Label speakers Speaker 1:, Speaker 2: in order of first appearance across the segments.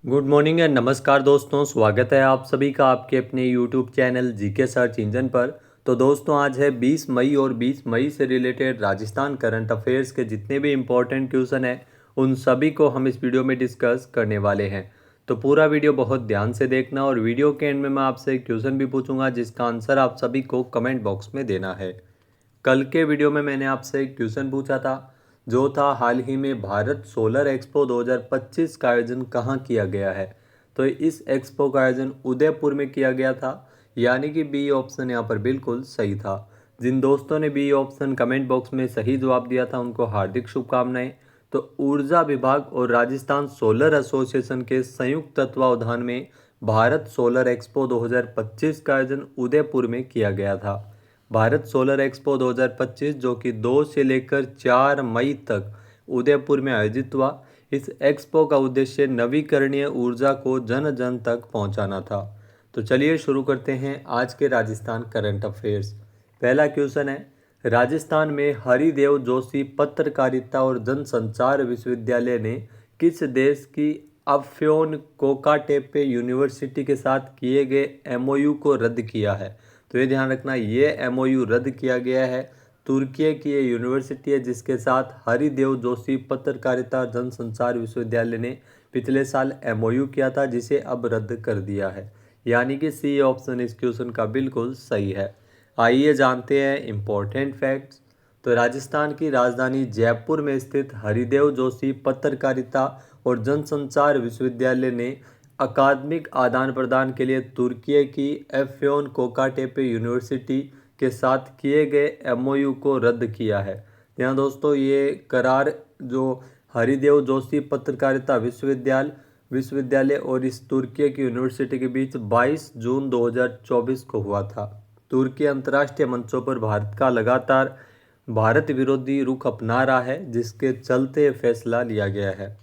Speaker 1: Good morning and नमस्कार दोस्तों, स्वागत है आप सभी का आपके अपने YouTube channel GK search engine पर। तो दोस्तों आज है 20 मई और 20 मई से रिलेटेड राजस्थान करंट अफेयर्स के जितने भी इम्पोर्टेंट क्वेश्चन हैं उन सभी को हम इस वीडियो में डिस्कस करने वाले हैं। तो पूरा वीडियो बहुत ध्यान से देखना और वीडियो के एंड में मैं आपसे एक क्वेश्चन भी पूछूंगा जिसका आंसर आप सभी को कमेंट बॉक्स में देना है। कल के वीडियो में मैंने आपसे एक क्वेश्चन पूछा था जो था हाल ही में भारत सोलर एक्सपो 2025 का आयोजन कहाँ किया गया है। तो इस एक्सपो का आयोजन उदयपुर में किया गया था, यानी कि बी ऑप्शन यहाँ पर बिल्कुल सही था। जिन दोस्तों ने बी ऑप्शन कमेंट बॉक्स में सही जवाब दिया था उनको हार्दिक शुभकामनाएं। तो ऊर्जा विभाग और राजस्थान सोलर एसोसिएशन के संयुक्त तत्वावधान में भारत सोलर एक्सपो 2025 का आयोजन उदयपुर में किया गया था। भारत सोलर एक्सपो 2025 जो कि 2 से लेकर 4 मई तक उदयपुर में आयोजित हुआ। इस एक्सपो का उद्देश्य नवीकरणीय ऊर्जा को जन जन तक पहुंचाना था। तो चलिए शुरू करते हैं आज के राजस्थान करंट अफेयर्स। पहला क्वेश्चन है, राजस्थान में हरिदेव जोशी पत्रकारिता और जनसंचार विश्वविद्यालय ने किस देश की अफ्योन कोकाटेपे यूनिवर्सिटी के साथ किए गए एमओयू को रद्द किया है। तो ये ध्यान रखना, ये एमओयू रद्द किया गया है। तुर्की की ये यूनिवर्सिटी है जिसके साथ हरिदेव जोशी पत्रकारिता और जनसंचार विश्वविद्यालय ने पिछले साल एमओयू किया था जिसे अब रद्द कर दिया है, यानी कि सी ऑप्शन इस क्वेश्चन का बिल्कुल सही है। आइए जानते हैं इम्पोर्टेंट फैक्ट्स। तो राजस्थान की राजधानी जयपुर में स्थित हरिदेव जोशी पत्रकारिता और जनसंचार विश्वविद्यालय ने अकादमिक आदान प्रदान के लिए तुर्की की एफ्योन कोकाटेपे यूनिवर्सिटी के साथ किए गए एमओयू को रद्द किया है। यहाँ दोस्तों ये करार जो हरिदेव जोशी पत्रकारिता विश्वविद्यालय और इस तुर्की की यूनिवर्सिटी के बीच 22 जून 2024 को हुआ था। तुर्की अंतर्राष्ट्रीय मंचों पर भारत का लगातार भारत विरोधी रुख अपना रहा है जिसके चलते फैसला लिया गया है।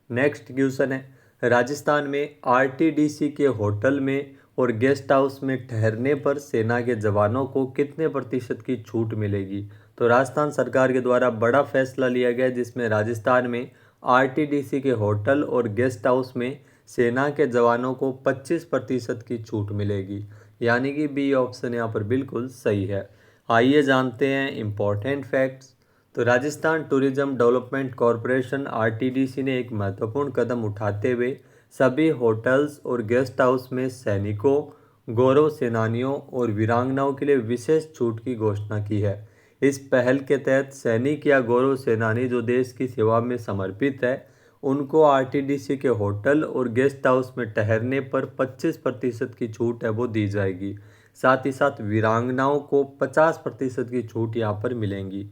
Speaker 1: नेक्स्ट क्वेश्चन है, राजस्थान में आरटीडीसी के होटल में और गेस्ट हाउस में ठहरने पर सेना के जवानों को कितने प्रतिशत की छूट मिलेगी। तो राजस्थान सरकार के द्वारा बड़ा फैसला लिया गया जिसमें राजस्थान में आरटीडीसी के होटल और गेस्ट हाउस में सेना के जवानों को 25% की छूट मिलेगी, यानी कि बी ऑप्शन यहाँ पर बिल्कुल सही है। आइए जानते हैं इम्पोर्टेंट फैक्ट्स। तो Rajasthan tourism development corporation RTDC ने एक महत्वपूर्ण कदम उठाते हुए सभी होटल्स और गेस्ट हाउस में सैनिकों, गौरव सेनानियों और वीरांगनाओं के लिए विशेष छूट की घोषणा की है। इस पहल के तहत सैनिक या गौरव सेनानी जो देश की सेवा में समर्पित है उनको आरटीडीसी के होटल और गेस्ट हाउस में ठहरने पर 25% की छूट है वो दी जाएगी। साथ ही साथ वीरांगनाओं को 50% की छूट यहाँ पर मिलेंगी।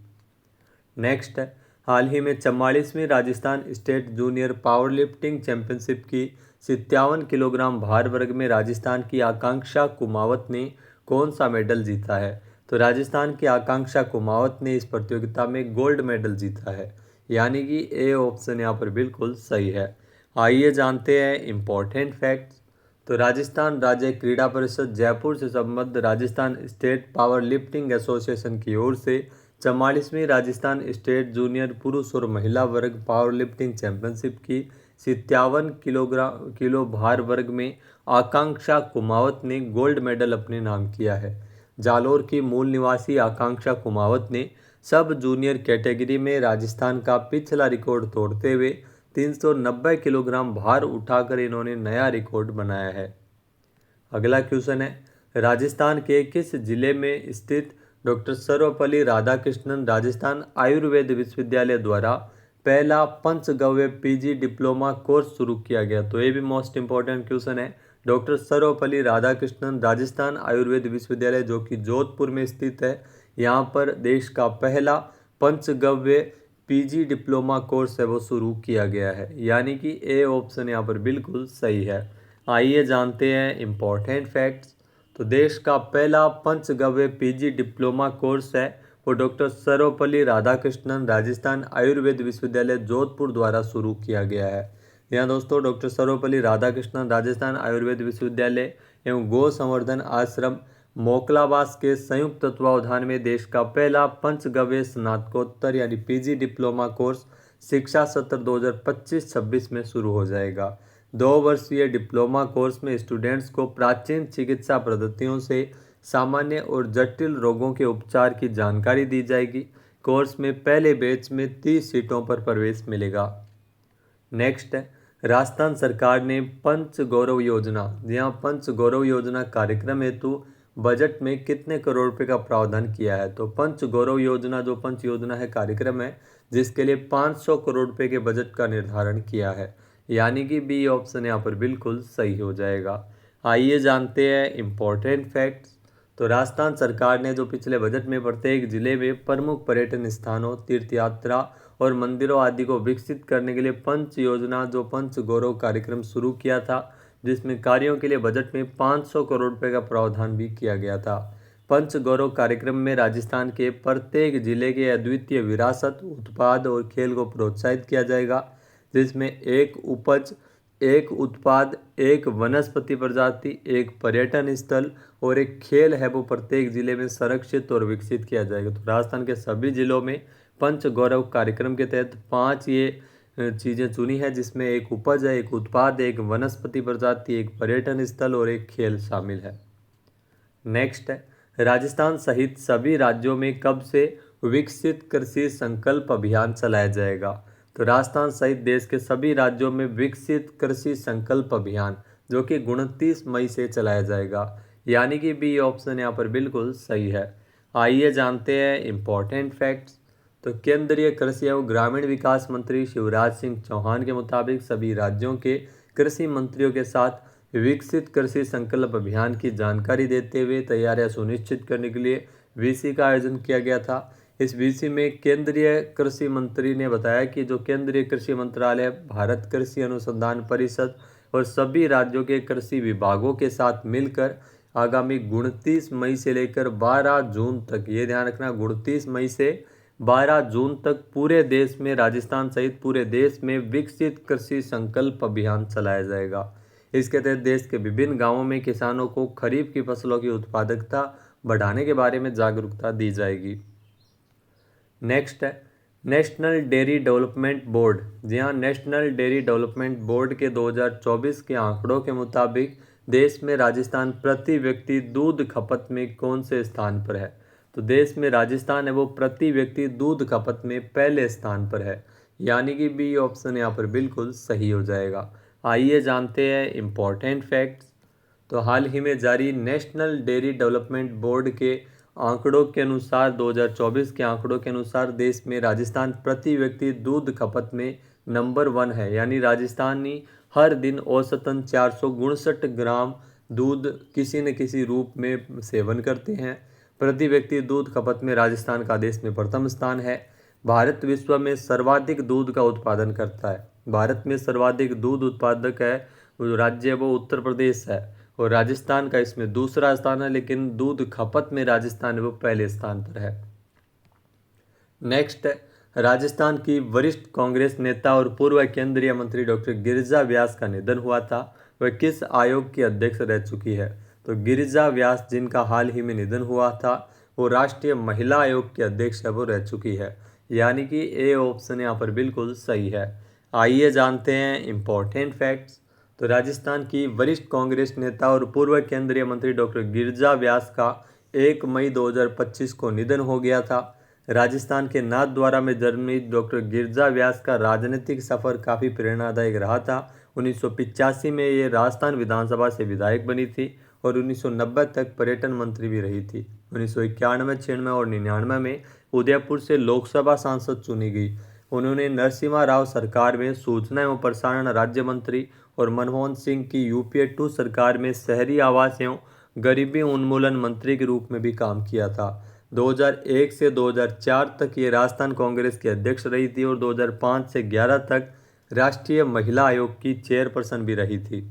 Speaker 1: नेक्स्ट है, हाल ही में 44वीं Rajasthan state junior powerlifting championship की 57 किलोग्राम भार वर्ग में राजस्थान की आकांक्षा कुमावत ने कौन सा मेडल जीता है। तो राजस्थान की आकांक्षा कुमावत ने इस प्रतियोगिता में गोल्ड मेडल जीता है, यानी कि ए ऑप्शन यहाँ पर बिल्कुल सही है। आइए जानते हैं इम्पोर्टेंट फैक्ट्स। तो राजस्थान राज्य क्रीड़ा परिषद जयपुर से संबद्ध Rajasthan state power lifting association की ओर से 44वीं राजस्थान स्टेट जूनियर पुरुष और महिला वर्ग पावर लिफ्टिंग चैंपियनशिप की 57 किलो भार वर्ग में आकांक्षा कुमावत ने गोल्ड मेडल अपने नाम किया है। जालोर की मूल निवासी आकांक्षा कुमावत ने सब जूनियर कैटेगरी में राजस्थान का पिछला रिकॉर्ड तोड़ते हुए 390 किलोग्राम भार उठाकर इन्होंने नया रिकॉर्ड बनाया है। अगला क्वेश्चन है, राजस्थान के किस जिले में स्थित डॉक्टर सर्वपल्ली राधाकृष्णन राजस्थान आयुर्वेद विश्वविद्यालय द्वारा पहला पंचगव्य पीजी डिप्लोमा कोर्स शुरू किया गया। तो ये भी मोस्ट इंपॉर्टेंट क्वेश्चन है। डॉक्टर सर्वपल्ली राधाकृष्णन राजस्थान आयुर्वेद विश्वविद्यालय जो कि जोधपुर में स्थित है, यहाँ पर देश का पहला पंचगव्य पीजी डिप्लोमा कोर्स है वो शुरू किया गया है, यानी कि ए ऑप्शन यहाँ पर बिल्कुल सही है। आइए जानते हैं इम्पोर्टेंट फैक्ट्स। तो देश का पहला पंचगव्य पीजी डिप्लोमा कोर्स है वो डॉक्टर सर्वपल्ली राधाकृष्णन राजस्थान आयुर्वेद विश्वविद्यालय जोधपुर द्वारा शुरू किया गया है। यहाँ दोस्तों डॉक्टर सर्वपल्ली राधाकृष्णन राजस्थान आयुर्वेद विश्वविद्यालय एवं गौ संवर्धन आश्रम मोकलावास के संयुक्त तत्वावधान में देश का पहला पंचगव्य स्नातकोत्तर यानी पीजी डिप्लोमा कोर्स शिक्षा सत्र 2025-26 में शुरू हो जाएगा। 2 वर्षीय डिप्लोमा कोर्स में स्टूडेंट्स को प्राचीन चिकित्सा पद्धतियों से सामान्य और जटिल रोगों के उपचार की जानकारी दी जाएगी। कोर्स में पहले बैच में 30 सीटों पर प्रवेश मिलेगा। नेक्स्ट है, राजस्थान सरकार ने पंच गौरव योजना, यहाँ पंच गौरव योजना कार्यक्रम हेतु बजट में कितने करोड़ रुपए का प्रावधान किया है। तो पंच गौरव योजना जो पंच योजना है कार्यक्रम है जिसके लिए 500 करोड़ रुपए के बजट का निर्धारण किया है, यानी कि बी ऑप्शन यहाँ पर बिल्कुल सही हो जाएगा। आइए जानते हैं इम्पोर्टेंट फैक्ट्स। तो राजस्थान सरकार ने जो पिछले बजट में प्रत्येक जिले में प्रमुख पर्यटन स्थानों, तीर्थ यात्रा और मंदिरों आदि को विकसित करने के लिए पंच योजना जो पंच गौरव कार्यक्रम शुरू किया था, जिसमें कार्यों के लिए बजट में 500 करोड़ रुपए का प्रावधान भी किया गया था। पंच गौरव कार्यक्रम में राजस्थान के प्रत्येक जिले के अद्वितीय विरासत, उत्पाद और खेल को प्रोत्साहित किया जाएगा, जिसमें एक उपज, एक उत्पाद, एक वनस्पति प्रजाति, एक पर्यटन स्थल और एक खेल है वो प्रत्येक जिले में संरक्षित और विकसित किया जाएगा। तो राजस्थान के सभी जिलों में पंच गौरव कार्यक्रम के तहत 5 ये चीज़ें चुनी है, जिसमें एक उपज है, एक उत्पाद, एक वनस्पति प्रजाति, एक पर्यटन स्थल और एक खेल शामिल है। नेक्स्ट है, राजस्थान सहित सभी राज्यों में कब से विकसित कृषि संकल्प अभियान चलाया जाएगा। तो राजस्थान सहित देश के सभी राज्यों में विकसित कृषि संकल्प अभियान जो कि 29 मई से चलाया जाएगा, यानी कि बी ऑप्शन यहाँ पर बिल्कुल सही है। आइए जानते हैं इम्पोर्टेंट फैक्ट्स। तो केंद्रीय कृषि एवं ग्रामीण विकास मंत्री शिवराज सिंह चौहान के मुताबिक सभी राज्यों के कृषि मंत्रियों के साथ विकसित कृषि संकल्प अभियान की जानकारी देते हुए तैयारियां सुनिश्चित करने के लिए वीसी का आयोजन किया गया था। इस वीसी में केंद्रीय कृषि मंत्री ने बताया कि जो केंद्रीय कृषि मंत्रालय, भारत कृषि अनुसंधान परिषद और सभी राज्यों के कृषि विभागों के साथ मिलकर आगामी 29 मई से लेकर 12 जून तक, ये ध्यान रखना 29 मई से 12 जून तक पूरे देश में, राजस्थान सहित पूरे देश में विकसित कृषि संकल्प अभियान चलाया जाएगा। इसके तहत देश के विभिन्न गांवों में किसानों को खरीफ की फसलों की उत्पादकता बढ़ाने के बारे में जागरूकता दी जाएगी। नेक्स्ट है, नेशनल डेयरी डेवलपमेंट बोर्ड। जी हाँ, नेशनल डेयरी डेवलपमेंट बोर्ड के 2024 के आंकड़ों के मुताबिक देश में राजस्थान प्रति व्यक्ति दूध खपत में कौन से स्थान पर है। तो देश में राजस्थान है वो प्रति व्यक्ति दूध खपत में पहले स्थान पर है, यानी कि बी ऑप्शन यहाँ पर बिल्कुल सही हो जाएगा। आइए जानते हैं इम्पोर्टेंट फैक्ट्स। तो हाल ही में जारी नेशनल डेयरी डेवलपमेंट बोर्ड के आंकड़ों के अनुसार 2024 के आंकड़ों के अनुसार देश में राजस्थान प्रति व्यक्ति दूध खपत में नंबर 1 है, यानी राजस्थानी हर दिन औसतन 459 ग्राम दूध किसी न किसी रूप में सेवन करते हैं। प्रति व्यक्ति दूध खपत में राजस्थान का देश में प्रथम स्थान है। भारत विश्व में सर्वाधिक दूध का उत्पादन करता है। भारत में सर्वाधिक दूध उत्पादक है जो राज्य है वो उत्तर प्रदेश है और राजस्थान का इसमें दूसरा स्थान है, लेकिन दूध खपत में राजस्थान वो पहले स्थान पर है। नेक्स्ट है, राजस्थान की वरिष्ठ कांग्रेस नेता और पूर्व केंद्रीय मंत्री डॉक्टर गिरिजा व्यास का निधन हुआ था। वह किस आयोग की अध्यक्ष रह चुकी है। तो गिरिजा व्यास जिनका हाल ही में निधन हुआ था वो राष्ट्रीय महिला आयोग की अध्यक्ष है वो रह चुकी है, यानी कि ए ऑप्शन यहाँ पर बिल्कुल सही है। आइए जानते हैं इम्पोर्टेंट फैक्ट्स। तो राजस्थान की वरिष्ठ कांग्रेस नेता और पूर्व केंद्रीय मंत्री डॉक्टर गिरिजा व्यास का 1 मई 2025 को निधन हो गया था। राजस्थान के नाथद्वारा में जन्मी डॉक्टर गिरिजा व्यास का राजनीतिक सफर काफ़ी प्रेरणादायक रहा था। 1985 में ये राजस्थान विधानसभा से विधायक बनी थी और 1990 तक पर्यटन मंत्री भी रही थी। 1991, 96 और 99 में उदयपुर से लोकसभा सांसद चुनी गई। उन्होंने नरसिम्हा राव सरकार में सूचना एवं प्रसारण राज्य मंत्री और मनमोहन सिंह की यूपीए 2 सरकार में शहरी आवास एवं गरीबी उन्मूलन मंत्री के रूप में भी काम किया था। 2001 से 2004 तक ये राजस्थान कांग्रेस की अध्यक्ष रही थी और 2005 से 11 तक राष्ट्रीय महिला आयोग की चेयरपर्सन भी रही थी।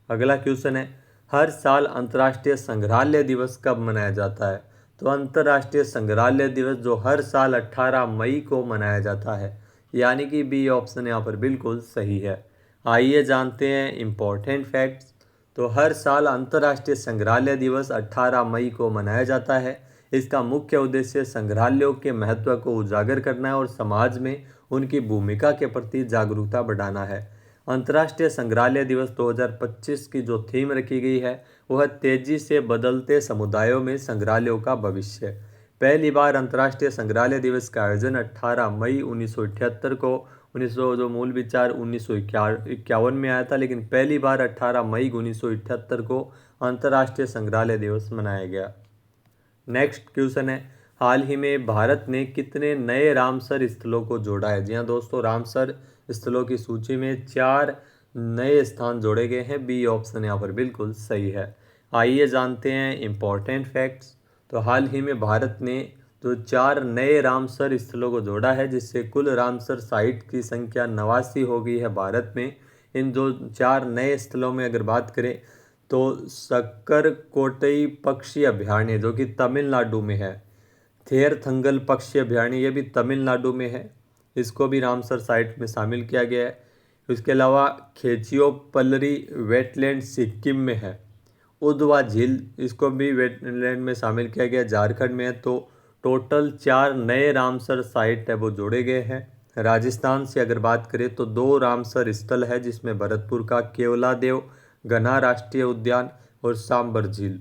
Speaker 1: अगला क्वेश्चन है, हर साल अंतर्राष्ट्रीय संग्रहालय दिवस कब मनाया जाता है। तो अंतर्राष्ट्रीय संग्रहालय दिवस जो हर साल 18 मई को मनाया जाता है, यानी कि बी ऑप्शन यहाँ पर बिल्कुल सही है। आइए जानते हैं इम्पोर्टेंट फैक्ट्स। तो हर साल अंतर्राष्ट्रीय संग्रहालय दिवस 18 मई को मनाया जाता है। इसका मुख्य उद्देश्य संग्रहालयों के महत्व को उजागर करना है और समाज में उनकी भूमिका के प्रति जागरूकता बढ़ाना है। अंतर्राष्ट्रीय संग्रहालय दिवस 2025 की जो थीम रखी गई है वह तेजी से बदलते समुदायों में संग्रहालयों का भविष्य। पहली बार अंतर्राष्ट्रीय संग्रहालय दिवस का आयोजन 18 मई 1978 को 1900 जो मूल विचार 1951 में आया था, लेकिन पहली बार 18 मई 1978 को अंतर्राष्ट्रीय संग्रहालय दिवस मनाया गया। नेक्स्ट क्वेश्चन है, हाल ही में भारत ने कितने नए रामसर स्थलों को जोड़ा है? जी हाँ दोस्तों, रामसर स्थलों की सूची में 4 नए स्थान जोड़े गए हैं। बी ऑप्शन यहाँ पर बिल्कुल सही है। आइए जानते हैं इम्पोर्टेंट फैक्ट्स। तो हाल ही में भारत ने जो 4 नए रामसर स्थलों को जोड़ा है, जिससे कुल रामसर साइट की संख्या 89 हो गई है भारत में। इन जो 4 नए स्थलों में अगर बात करें तो सक्करकोटई पक्षी अभयारण्य जो कि तमिलनाडु में है, थेरथंगल पक्षी अभयारण्य ये भी तमिलनाडु में है, इसको भी रामसर साइट में शामिल किया गया है। इसके अलावा खेचियोपल्लरी वेटलैंड सिक्किम में है। उदवा झील इसको भी वेटलैंड में शामिल किया गया, झारखंड में है। तो टोटल 4 नए रामसर साइट है वो जोड़े गए हैं। राजस्थान से अगर बात करें तो 2 रामसर स्थल है, जिसमें भरतपुर का केवलादेव घना राष्ट्रीय उद्यान और सांबर झील।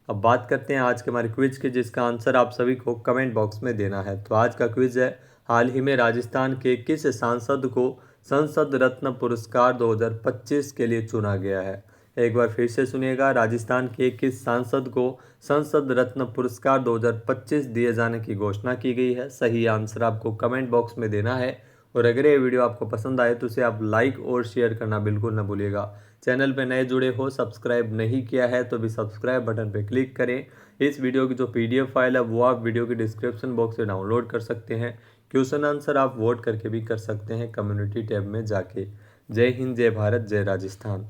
Speaker 1: अब बात करते हैं आज के हमारे क्विज के, जिसका आंसर आप सभी को कमेंट बॉक्स में देना है। तो आज का क्विज है, हाल ही में राजस्थान के किस सांसद को संसद रत्न पुरस्कार 2025 के लिए चुना गया है? एक बार फिर से सुनिएगा, राजस्थान के किस सांसद को संसद रत्न पुरस्कार 2025 दिए जाने की घोषणा की गई है? सही आंसर आपको कमेंट बॉक्स में देना है। और अगर ये वीडियो आपको पसंद आए तो उसे आप लाइक और शेयर करना बिल्कुल ना भूलिएगा। चैनल पे नए जुड़े हो, सब्सक्राइब नहीं किया है तो भी सब्सक्राइब बटन पे क्लिक करें। इस वीडियो की जो PDF फाइल है वो आप वीडियो के डिस्क्रिप्शन बॉक्स से डाउनलोड कर सकते हैं। क्वेश्चन आंसर आप वोट करके भी कर सकते हैं कम्युनिटी टैब में जाके। जय हिंद, जय भारत, जय राजस्थान।